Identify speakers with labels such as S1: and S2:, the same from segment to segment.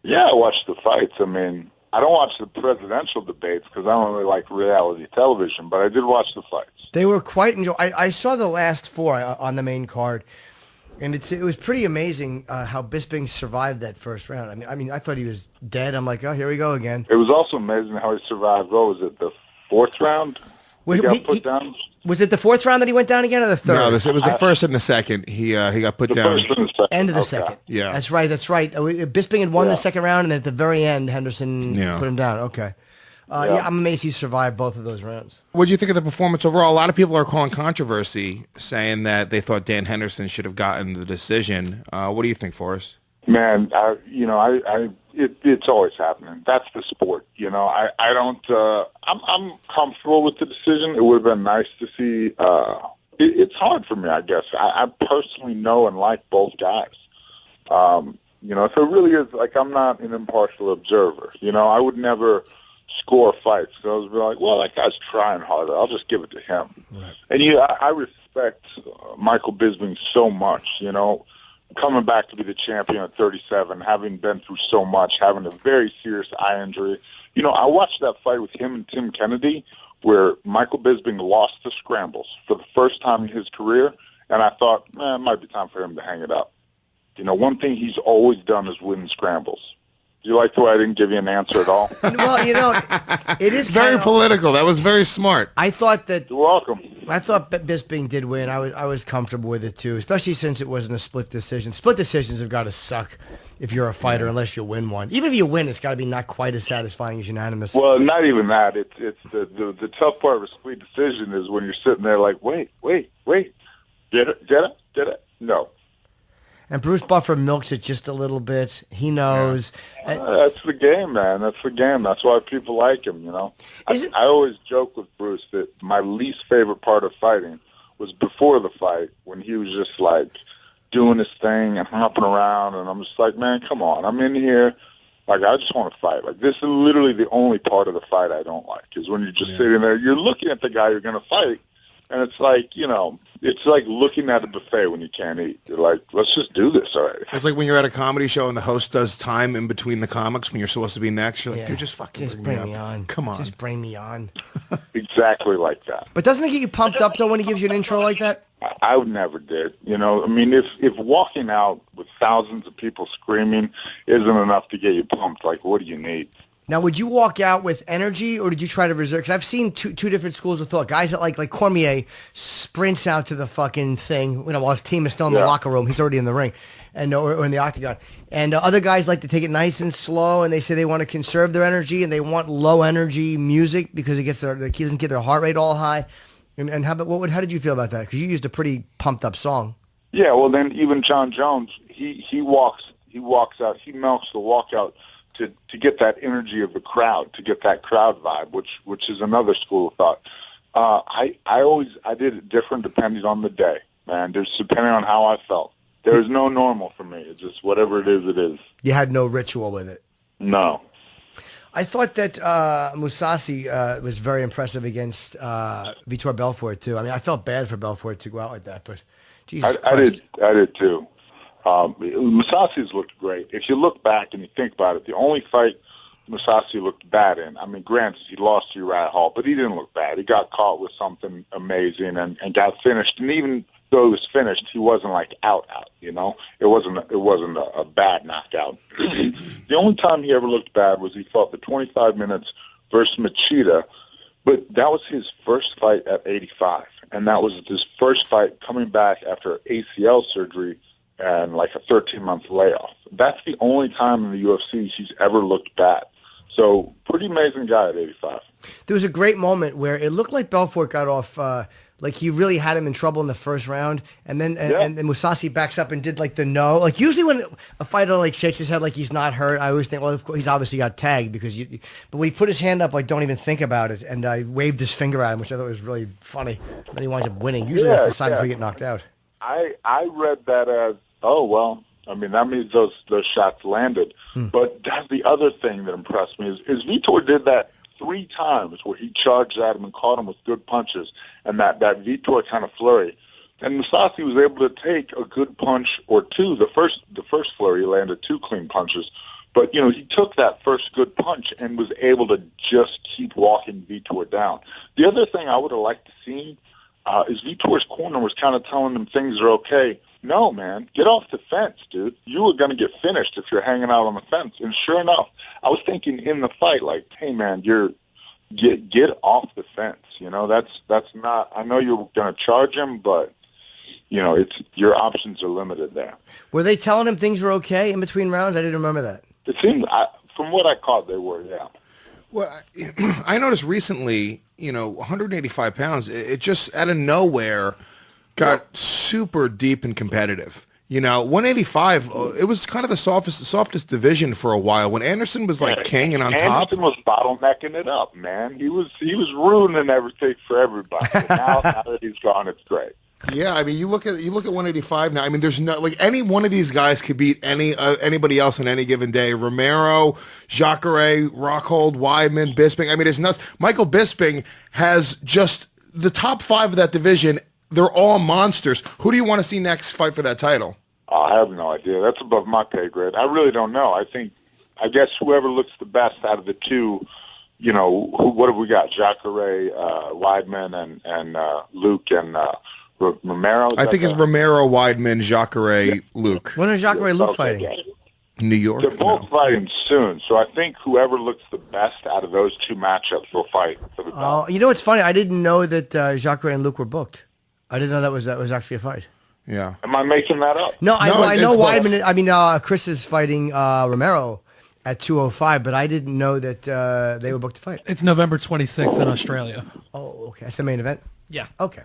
S1: Yeah, I watched the fights. I mean, I don't watch the presidential debates because I don't really like reality television, but I did watch the fights.
S2: They were quite enjoy. I saw the last four on the main card, and it was pretty amazing how Bisping survived that first round. I thought he was dead. I'm like, oh, here we go again.
S1: It was also amazing how he survived. What was it, the fourth round? He got put down?
S2: Was it the fourth round that he went down again, or the third?
S3: No, it was the first and the second. He got put down.
S1: First and the second.
S2: End of the
S1: Okay.
S2: second.
S3: Yeah.
S2: That's right. Bisping had won
S1: Yeah.
S2: the second round, and at the very end, Henderson put him down. Okay. Yeah, I'm amazed he survived both of those rounds.
S3: What do you think of the performance overall? A lot of people are calling controversy, saying that they thought Dan Henderson should have gotten the decision. What do you think, Forrest?
S1: Man, it's always happening. That's the sport. I don't. I'm comfortable with the decision. It would have been nice to see. It's hard for me, I guess. I personally know and like both guys. So it really is like I'm not an impartial observer. I would never score fights. So I was like, well, that guy's trying harder. I'll just give it to him. Right. And I respect Michael Bisping so much. Coming back to be the champion at 37, having been through so much, having a very serious eye injury. I watched that fight with him and Tim Kennedy where Michael Bisping lost the scrambles for the first time in his career, and I thought, it might be time for him to hang it up. One thing he's always done is win scrambles. Do you like the way I didn't give you an answer at all?
S2: Well, it is
S3: Very political. That was very smart.
S2: I thought that.
S1: You're welcome.
S2: I thought Bisping did win. I was comfortable with it too, especially since it wasn't a split decision. Split decisions have got to suck if you're a fighter, unless you win one. Even if you win, it's got to be not quite as satisfying as unanimous.
S1: Well, not even that. It's the tough part of a split decision is when you're sitting there like, wait, did it? No.
S2: And Bruce Buffer milks it just a little bit. He knows.
S1: That's the game, man. That's the game. That's why people like him, I always joke with Bruce that my least favorite part of fighting was before the fight when he was just like doing his thing and hopping around. And I'm just like, man, come on. I'm in here. Like, I just want to fight. Like, this is literally the only part of the fight I don't like is when you're just sitting there. You're looking at the guy you're going to fight, and it's like, it's like looking at a buffet when you can't eat. You're like, let's just do this already.
S3: It's like when you're at a comedy show and the host does time in between the comics when you're supposed to be next. You're like, dude, just fucking bring me on. Come on.
S2: Just bring me on.
S1: Exactly like that.
S2: But doesn't it get you pumped up, though, when he gives you an intro like that?
S1: I would never did. If walking out with thousands of people screaming isn't enough to get you pumped, like, what do you need?
S2: Now, would you walk out with energy, or did you try to reserve? Because I've seen two different schools of thought. Guys that like Cormier sprints out to the fucking thing, while his team is still in the locker room. He's already in the ring, or in the octagon. And other guys like to take it nice and slow, and they say they want to conserve their energy, and they want low energy music because it doesn't get their heart rate all high. And how did you feel about that? Because you used a pretty pumped up song.
S1: Yeah, well, then even John Jones, he walks out, he melts the walkout to get that energy of the crowd, to get that crowd vibe, which is another school of thought. I did it different depending on the day, man. Just depending on how I felt. There's no normal for me. It's just whatever it is, it is.
S2: You had no ritual with it.
S1: No.
S2: I thought that Mousasi was very impressive against Vitor Belfort too. I felt bad for Belfort to go out like that, but Jesus Christ.
S1: I did too. Mousasi's looked great. If you look back and you think about it, the only fight Mousasi looked bad in, granted, he lost to Uriah Hall, but he didn't look bad. He got caught with something amazing and got finished. And even though he was finished, he wasn't like out. It wasn't a bad knockout. The only time he ever looked bad was he fought the 25 minutes versus Machida, but that was his first fight at 85, and that was his first fight coming back after ACL surgery and like a 13-month layoff. That's the only time in the UFC he's ever looked bad. So pretty amazing guy at 85.
S2: There was a great moment where it looked like Belfort got off, like he really had him in trouble in the first round, and then and Mousasi backs up and did like the no. Like usually when a fighter like shakes his head like he's not hurt, I always think, well, of course, he's obviously got tagged because but when he put his hand up, like don't even think about it, and I waved his finger at him, which I thought was really funny. And then he winds up winning. Usually that's the sign before you get knocked out.
S1: I read that as, oh, well, that means those shots landed. But that's the other thing that impressed me is Vitor did that 3 times where he charged at him and caught him with good punches, and that Vitor kind of flurry. And Mousasi was able to take a good punch or two. The first flurry, he landed 2 clean punches. But, he took that first good punch and was able to just keep walking Vitor down. The other thing I would have liked to see is Vitor's corner was kind of telling him things are okay. No, man, get off the fence, dude. You are going to get finished if you're hanging out on the fence. And sure enough, I was thinking in the fight, like, hey, man, get off the fence. That's not. I know you're going to charge him, but it's your options are limited there.
S2: Were they telling him things were okay in between rounds? I didn't remember that.
S1: It seemed, from what I caught, they were, yeah.
S3: Well, I noticed recently, 185 pounds, it just out of nowhere got super deep and competitive. 185, it was kind of the softest division for a while when Anderson was like king and on top.
S1: Anderson was bottlenecking it up, man. He was ruining everything for everybody. Now that he's gone, it's great.
S3: Yeah, I mean, you look at 185 now. I mean, there's no any one of these guys could beat anybody else on any given day. Romero, Jacare, Rockhold, Weidman, Bisping. I mean, it's nuts. Michael Bisping has just the top 5 of that division. They're all monsters. Who do you want to see next fight for that title?
S1: I have no idea. That's above my pay grade. I really don't know. I guess whoever looks the best out of the two. What have we got? Jacare, Weidman, and Luke and. Romero?
S3: I think it's Romero, Weidman, Jacare, Luke.
S2: When are Jacare and Luke fighting?
S3: New York.
S1: They're both fighting soon, so I think whoever looks the best out of those two matchups will fight for the title.
S2: It's funny. I didn't know that Jacare and Luke were booked. I didn't know that was actually a fight.
S3: Yeah.
S1: Am I making that up?
S2: No, I know Weidman. I mean, Chris is fighting Romero at 205, but I didn't know that they were booked to fight.
S4: It's November 26th in Australia.
S2: Oh, okay. That's the main event?
S4: Yeah.
S2: Okay.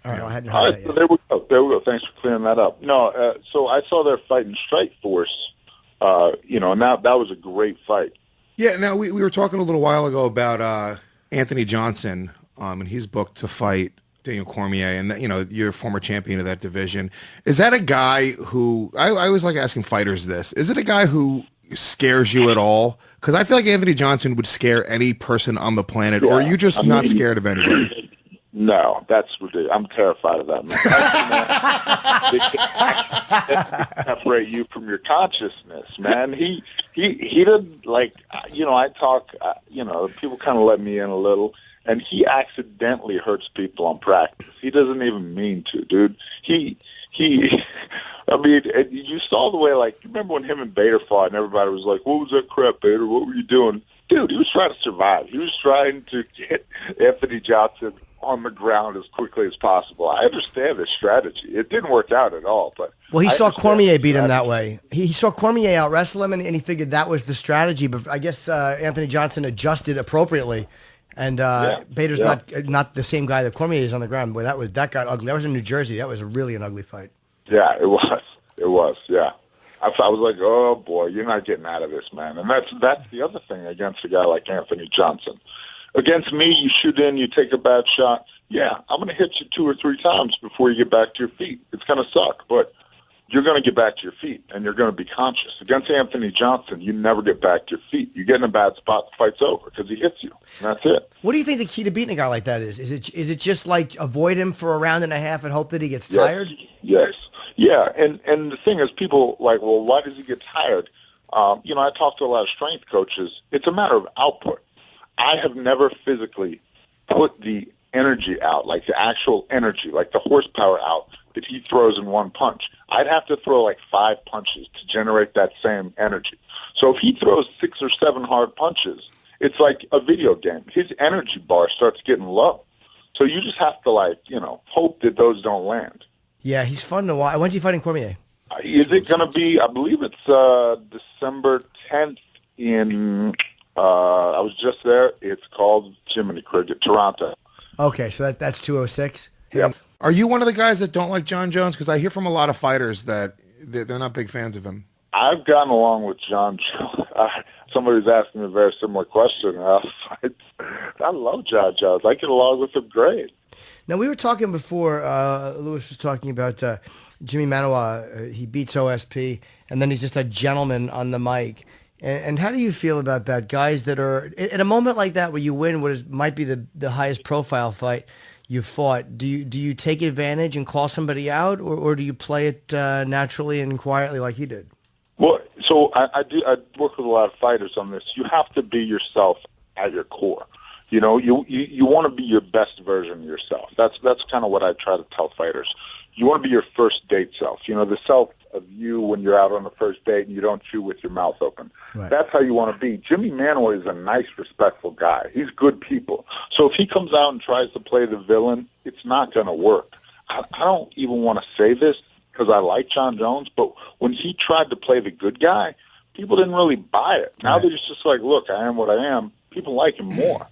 S2: All right, I hadn't
S1: All
S2: heard
S1: right,
S2: that
S1: so
S2: yet.
S1: there we go. Thanks for clearing that up. No, so I saw their fight in Strikeforce, and that was a great fight.
S3: Yeah, now we were talking a little while ago about Anthony Johnson, and he's booked to fight Daniel Cormier, and you're a former champion of that division. Is that a guy who, I always like asking fighters this, is it a guy who scares you at all? Because I feel like Anthony Johnson would scare any person on the planet, or are you just not scared of anybody?
S1: No, that's ridiculous. I'm terrified of that man. They can separate you from your consciousness, man. He didn't I talk. People kind of let me in a little, and he accidentally hurts people on practice. He doesn't even mean to, dude. He. I mean, you saw the way, remember when him and Bader fought, and everybody was like, "What was that crap, Bader? What were you doing?" Dude, he was trying to survive. He was trying to get Anthony Johnson on the ground as quickly as possible. I understand his strategy. It didn't work out at all, but
S2: he saw Cormier beat him that way. He saw Cormier out wrestle him, and he figured that was the strategy. But I guess Anthony Johnson adjusted appropriately, and Bader's not the same guy that Cormier is on the ground. Boy, that got ugly. That was in New Jersey. That was really an ugly fight.
S1: Yeah, it was. It was. Yeah. I was like, oh boy, you're not getting out of this, man. And that's the other thing against a guy like Anthony Johnson. Against me, you shoot in, you take a bad shot. Yeah, I'm going to hit you 2 or 3 times before you get back to your feet. It's going to suck, but you're going to get back to your feet, and you're going to be conscious. Against Anthony Johnson, you never get back to your feet. You get in a bad spot, the fight's over because he hits you, and that's it.
S2: What do you think the key to beating a guy like that is? Is it just like avoid him for a round and a half and hope that he gets tired?
S1: Yes. Yeah, and the thing is, people like, well, why does he get tired? I talk to a lot of strength coaches. It's a matter of output. I have never physically put the energy out, like the actual energy, like the horsepower out that he throws in one punch. I'd have to throw 5 punches to generate that same energy. So if he throws 6 or 7 hard punches, it's like a video game. His energy bar starts getting low. So you just have to hope that those don't land.
S2: Yeah, he's fun to watch. When's he fighting Cormier?
S1: Is it going to be, I believe it's December 10th in... I was just there. It's called Jiminy Cricket, Toronto.
S2: Okay, so that's 206?
S1: Yep.
S3: Are you one of the guys that don't like John Jones? Because I hear from a lot of fighters that they're not big fans of him.
S1: I've gotten along with John Jones. Somebody's asking me a very similar question. I love John Jones. I get along with him great.
S2: Now, we were talking before, Lewis was talking about Jimmy Manoa. He beats OSP, and then he's just a gentleman on the mic. And how do you feel about that? Guys that are, in a moment like that where you win what might be the highest profile fight you fought, do you take advantage and call somebody out, or do you play it naturally and quietly like he did?
S1: Well, so I work with a lot of fighters on this. You have to be yourself at your core. You know, you want to be your best version of yourself. That's kind of what I try to tell fighters. You want to be your first date self. You know, the self of you when you're out on the first date and you don't chew with your mouth open.
S2: Right.
S1: That's how you want to be. Jimmy Manuwa is a nice, respectful guy. He's good people. So if he comes out and tries to play the villain, it's not going to work. I don't even want to say this because I like John Jones, but when he tried to play the good guy, people didn't really buy it. Now they're just like, look, I am what I am. People like him more.